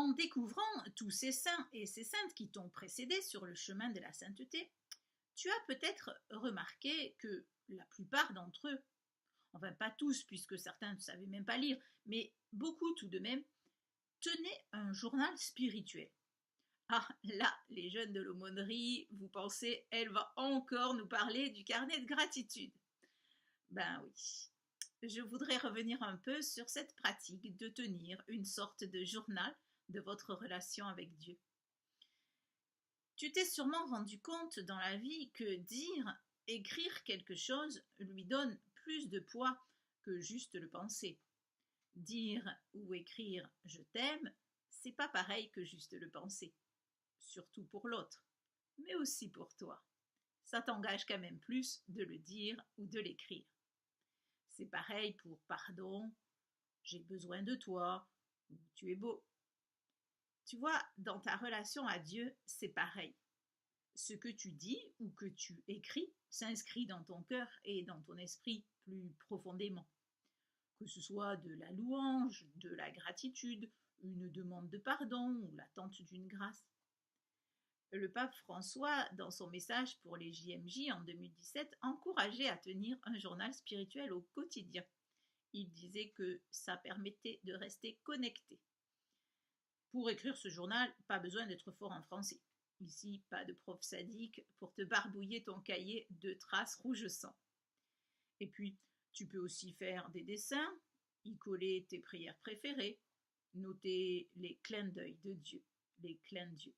En découvrant tous ces saints et ces saintes qui t'ont précédé sur le chemin de la sainteté, tu as peut-être remarqué que la plupart d'entre eux, enfin pas tous puisque certains ne savaient même pas lire, mais beaucoup tout de même, tenaient un journal spirituel. Ah, là, les jeunes de l'aumônerie, vous pensez, elle va encore nous parler du carnet de gratitude. Ben oui, je voudrais revenir un peu sur cette pratique de tenir une sorte de journal de votre relation avec Dieu. Tu t'es sûrement rendu compte dans la vie que dire, écrire quelque chose lui donne plus de poids que juste le penser. Dire ou écrire je t'aime, c'est pas pareil que juste le penser, surtout pour l'autre, mais aussi pour toi. Ça t'engage quand même plus de le dire ou de l'écrire. C'est pareil pour pardon, j'ai besoin de toi, ou tu es beau. Tu vois, dans ta relation à Dieu, c'est pareil. Ce que tu dis ou que tu écris s'inscrit dans ton cœur et dans ton esprit plus profondément. Que ce soit de la louange, de la gratitude, une demande de pardon ou l'attente d'une grâce. Le pape François, dans son message pour les JMJ en 2017, encourageait à tenir un journal spirituel au quotidien. Il disait que ça permettait de rester connecté. Pour écrire ce journal, pas besoin d'être fort en français. Ici, pas de prof sadique pour te barbouiller ton cahier de traces rouge sang. Et puis, tu peux aussi faire des dessins, y coller tes prières préférées, noter les clins d'œil de Dieu, les clins d'Dieu.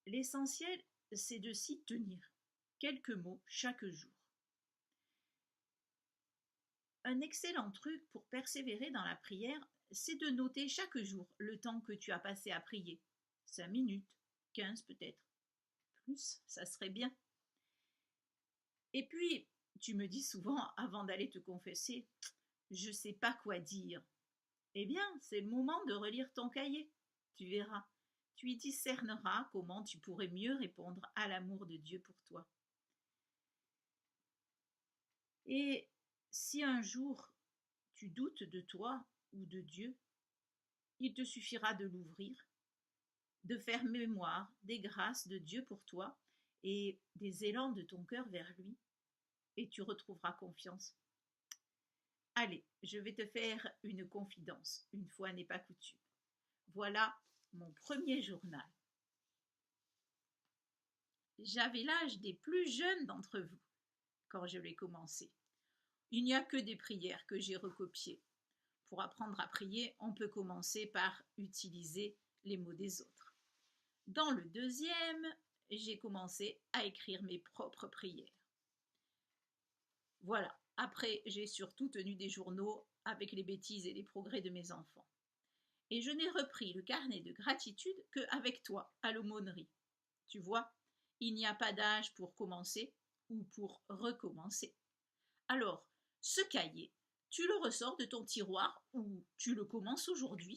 L'essentiel, c'est de s'y tenir, quelques mots chaque jour. Un excellent truc pour persévérer dans la prière, c'est de noter chaque jour le temps que tu as passé à prier. 5 minutes, 15 peut-être. Plus, ça serait bien. Et puis, tu me dis souvent, avant d'aller te confesser, je ne sais pas quoi dire. Eh bien, c'est le moment de relire ton cahier. Tu verras. Tu y discerneras comment tu pourrais mieux répondre à l'amour de Dieu pour toi. Et si un jour tu doutes de toi ou de Dieu, il te suffira de l'ouvrir, de faire mémoire des grâces de Dieu pour toi et des élans de ton cœur vers lui, et tu retrouveras confiance. Allez, je vais te faire une confidence, une fois n'est pas coutume. Voilà mon premier journal. J'avais l'âge des plus jeunes d'entre vous quand je l'ai commencé. Il n'y a que des prières que j'ai recopiées. Pour apprendre à prier, on peut commencer par utiliser les mots des autres. Dans le deuxième, j'ai commencé à écrire mes propres prières. Voilà, après j'ai surtout tenu des journaux avec les bêtises et les progrès de mes enfants. Et je n'ai repris le carnet de gratitude qu'avec toi, à l'aumônerie. Tu vois, il n'y a pas d'âge pour commencer ou pour recommencer. Alors, ce cahier, tu le ressors de ton tiroir ou tu le commences aujourd'hui